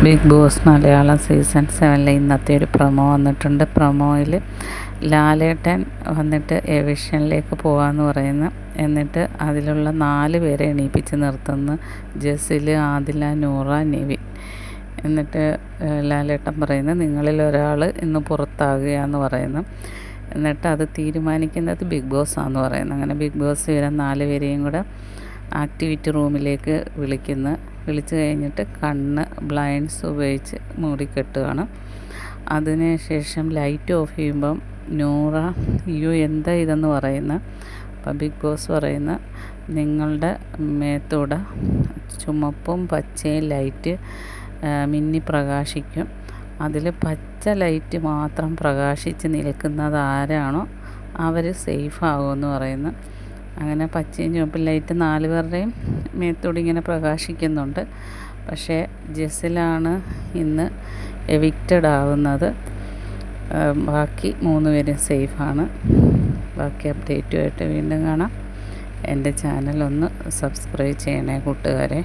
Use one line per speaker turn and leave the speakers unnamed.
Big boss Malayalam season 7 ഇന്നത്തെ ഒരു promo വന്നിട്ടുണ്ട്. പ്രൊമോയിൽ ലാലേട്ടൻ വന്നിട്ട് എവിക്ഷനിലേക്ക് പോകാമെന്ന് പറയുന്നു. എന്നിട്ട് അതിലുള്ള 4 പേരെ എണീപ്പിച്ച് നിർത്തുന്നു. ജസിൽ, ആദില, നൂറ, നിവിൻ. എന്നിട്ട് ലാലേട്ടൻ പറയുന്നു നിങ്ങളിൽ ഒരാൾ ഇന്ന് പുറത്താകുകയെന്ന് പറയുന്നു. എന്നിട്ട് അത് തീരുമാനിക്കുന്നത് ബിഗ് ബോസ് ആണെന്ന് പറയുന്നു. അങ്ങനെ ബിഗ് ബോസ് ഇവരെ 4 പേരെയും കൂടെ ആക്ടിവിറ്റി റൂമിലേക്ക് വിളിച്ചു കഴിഞ്ഞിട്ട് കണ്ണ് ബ്ലൈൻഡ്സ് ഉപയോഗിച്ച് മൂടിക്കെട്ടുകയാണ്. അതിനുശേഷം ലൈറ്റ് ഓഫ് ചെയ്യുമ്പം നൂറ അയ്യോ എന്താ ഇതെന്ന് പറയുന്നു. അപ്പം ബിഗ് ബോസ് പറയുന്ന നിങ്ങളുടെ മേത്തൂടെ ചുമപ്പും പച്ചയും ലൈറ്റ് മിന്നി പ്രകാശിക്കും. അതിൽ പച്ച ലൈറ്റ് മാത്രം പ്രകാശിച്ച് നിൽക്കുന്നത് ആരാണോ അവർ സേഫ് ആകുമെന്ന് പറയുന്നു. അങ്ങനെ പച്ചയും ചുവപ്പും ലൈറ്റ് 4 പേരുടെയും മേത്തോടെ ഇങ്ങനെ പ്രകാശിക്കുന്നുണ്ട്. പക്ഷേ ജസിലാണ് ഇന്ന് എവിക്റ്റഡ് ആവുന്നത്. ബാക്കി 3 പേരും സേഫാണ്. ബാക്കി അപ്ഡേറ്റുമായിട്ട് വീണ്ടും കാണാം. എൻ്റെ ചാനൽ ഒന്ന് സബ്സ്ക്രൈബ് ചെയ്യണേ കൂട്ടുകാരെ.